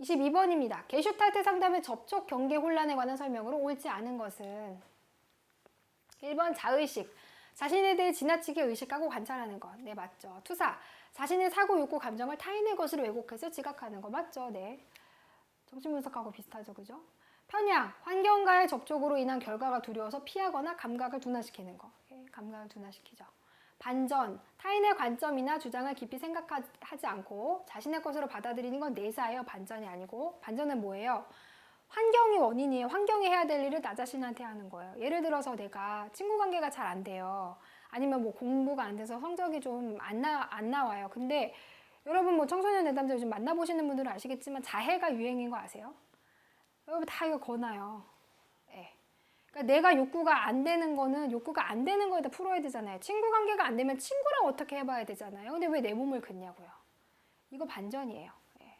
22번입니다. 게슈탈트 상담의 접촉 경계 혼란에 관한 설명으로 옳지 않은 것은 1번 자의식. 자신에 대해 지나치게 의식하고 관찰하는 것. 네, 맞죠. 투사. 자신의 사고, 욕구, 감정을 타인의 것으로 왜곡해서 지각하는 거. 맞죠. 네. 정신분석하고 비슷하죠. 그죠? 편향. 환경과의 접촉으로 인한 결과가 두려워서 피하거나 감각을 둔화시키는 거. 네, 감각을 둔화시키죠. 반전. 타인의 관점이나 주장을 깊이 생각하지 않고 자신의 것으로 받아들이는 건 내사예요. 반전이 아니고. 반전은 뭐예요? 환경이 원인이에요. 환경이 해야 될 일을 나 자신한테 하는 거예요. 예를 들어서 내가 친구 관계가 잘 안 돼요. 아니면 뭐 공부가 안 돼서 성적이 좀 안 나와요. 근데 여러분 뭐 청소년 내담자 요즘 만나보시는 분들은 아시겠지만 자해가 유행인 거 아세요? 여러분 다 이거 거나요. 네. 그러니까 내가 욕구가 안 되는 거는 욕구가 안 되는 거에다 풀어야 되잖아요. 친구 관계가 안 되면 친구랑 어떻게 해봐야 되잖아요. 근데 왜 내 몸을 긋냐고요. 이거 반전이에요. 네.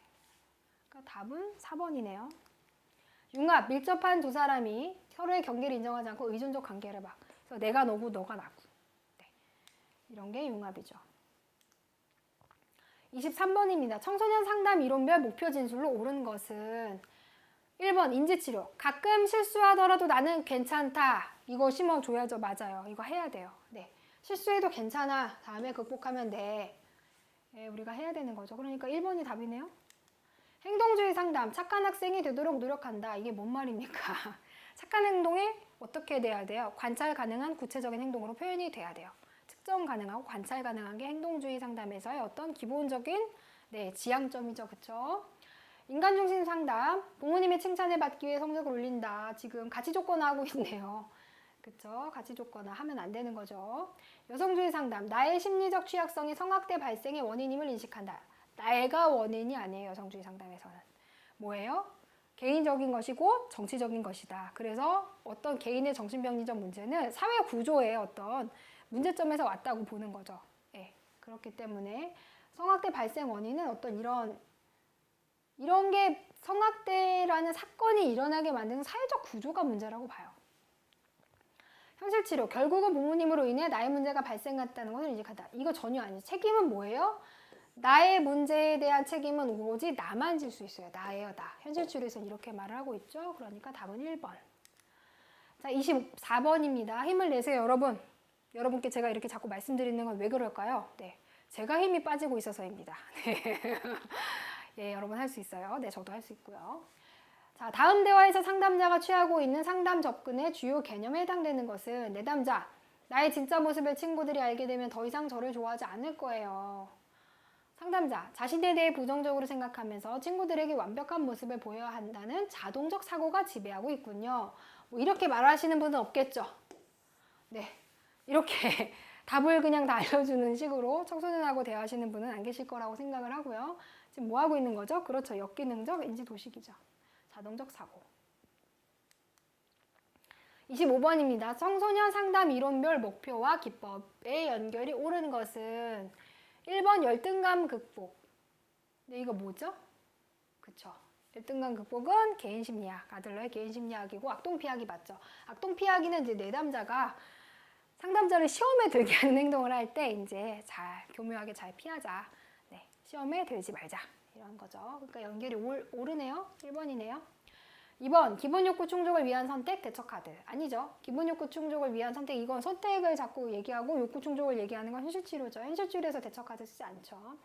그러니까 답은 4번이네요. 융합, 밀접한 두 사람이 서로의 경계를 인정하지 않고 의존적 관계를 막. 그래서 내가 너고 너가 나고. 네. 이런 게 융합이죠. 23번입니다. 청소년 상담 이론별 목표 진술로 옳은 것은 1번 인지치료. 가끔 실수하더라도 나는 괜찮다. 이거 심어줘야죠. 맞아요. 이거 해야 돼요. 네. 실수해도 괜찮아. 다음에 극복하면 돼. 네, 우리가 해야 되는 거죠. 그러니까 1번이 답이네요. 행동주의 상담, 착한 학생이 되도록 노력한다. 이게 뭔 말입니까? 착한 행동에 어떻게 돼야 돼요? 관찰 가능한 구체적인 행동으로 표현이 돼야 돼요. 측정 가능하고 관찰 가능한 게 행동주의 상담에서의 어떤 기본적인 네, 지향점이죠. 그쵸? 인간중심 상담, 부모님의 칭찬을 받기 위해 성적을 올린다. 지금 가치 조건화하고 있네요. 그쵸? 가치 조건화 하면 안 되는 거죠. 여성주의 상담, 나의 심리적 취약성이 성학대 발생의 원인임을 인식한다. 내가 원인이 아니에요. 여성주의 상담에서는. 뭐예요? 개인적인 것이고 정치적인 것이다. 그래서 어떤 개인의 정신병리적 문제는 사회 구조의 어떤 문제점에서 왔다고 보는 거죠. 예. 그렇기 때문에 성학대 발생 원인은 어떤 이런 게 성학대라는 사건이 일어나게 만드는 사회적 구조가 문제라고 봐요. 현실치료. 결국은 부모님으로 인해 나의 문제가 발생했다는 것을 인식한다. 이거 전혀 아니죠. 책임은 뭐예요? 나의 문제에 대한 책임은 오로지 나만 질 수 있어요. 나예요, 나. 현실치료에서는 이렇게 말을 하고 있죠. 그러니까 답은 1번. 자, 24번입니다. 힘을 내세요, 여러분. 여러분께 제가 이렇게 자꾸 말씀드리는 건 왜 그럴까요? 네. 제가 힘이 빠지고 있어서입니다. 네. 예, 여러분 할 수 있어요. 네, 저도 할 수 있고요. 자, 다음 대화에서 상담자가 취하고 있는 상담 접근의 주요 개념에 해당되는 것은 내담자, 나의 진짜 모습을 친구들이 알게 되면 더 이상 저를 좋아하지 않을 거예요. 상담자, 자신에 대해 부정적으로 생각하면서 친구들에게 완벽한 모습을 보여야 한다는 자동적 사고가 지배하고 있군요. 뭐 이렇게 말하시는 분은 없겠죠. 네, 이렇게 답을 그냥 다 알려주는 식으로 청소년하고 대화하시는 분은 안 계실 거라고 생각을 하고요. 지금 뭐 하고 있는 거죠? 그렇죠. 역기능적 인지도식이죠. 자동적 사고. 25번입니다. 청소년 상담 이론별 목표와 기법의 연결이 옳은 것은 1번 열등감 극복. 근데 이거 뭐죠? 그쵸. 열등감 극복은 개인심리학, 아들러의 개인심리학이고 악동피하기 맞죠. 악동피하기는 이제 내담자가 상담자를 시험에 들게 하는 행동을 할 때 이제 잘 교묘하게 잘 피하자. 네, 시험에 들지 말자. 이런 거죠. 그러니까 연결이 옳으네요. 1번이네요. 2번 기본욕구 충족을 위한 선택 대처 카드. 아니죠. 기본욕구 충족을 위한 선택, 이건 선택을 자꾸 얘기하고 욕구 충족을 얘기하는 건 현실치료죠. 현실치료에서 대처 카드 쓰지 않죠.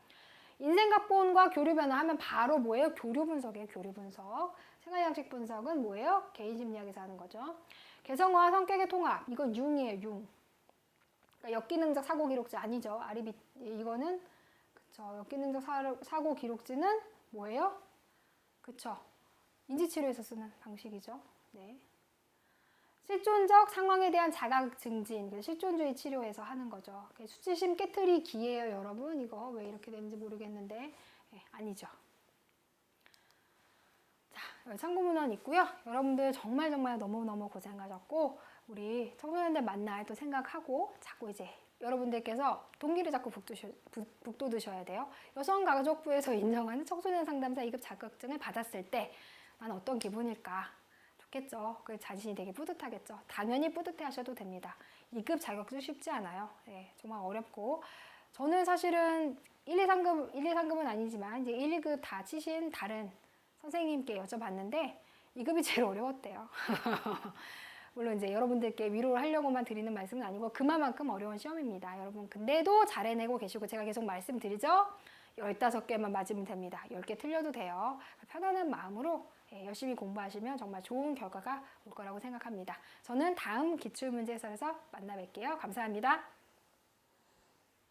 인생각본과 교류 변화 하면 바로 뭐예요? 교류 분석이에요. 교류 분석. 생활양식 분석은 뭐예요? 개인 심리학에서 하는 거죠. 개성과 성격의 통합. 이건 융이에요. 융. 그러니까 역기능적 사고 기록지 아니죠. 아리비 이거는 그쵸. 역기능적 사고 기록지는 뭐예요? 그쵸. 인지치료에서 쓰는 방식이죠. 네. 실존적 상황에 대한 자각 증진, 실존주의 치료에서 하는 거죠. 수치심 깨트리기예요, 여러분. 이거 왜 이렇게 되는지 모르겠는데 아니죠. 자, 참고문헌 있고요. 여러분들 정말 너무너무 고생하셨고 우리 청소년들 만날 또 생각하고 자꾸 이제 여러분들께서 동기를 자꾸 북돋으셔야 돼요. 여성가족부에서 인정하는 청소년 상담사 2급 자격증을 받았을 때 난 어떤 기분일까? 좋겠죠. 그 자신이 되게 뿌듯하겠죠. 당연히 뿌듯해 하셔도 됩니다. 2급 자격증 쉽지 않아요. 네, 정말 어렵고 저는 사실은 1, 2, 3급은 아니지만 이제 1, 2급 다 치신 다른 선생님께 여쭤봤는데 2급이 제일 어려웠대요. 물론 이제 여러분들께 위로를 하려고만 드리는 말씀은 아니고 그만큼 어려운 시험입니다. 여러분 근데도 잘 해내고 계시고 제가 계속 말씀드리죠. 15개만 맞으면 됩니다. 10개 틀려도 돼요. 편안한 마음으로 열심히 공부하시면 정말 좋은 결과가 올 거라고 생각합니다. 저는 다음 기출문제 해설에서 만나 뵐게요. 감사합니다.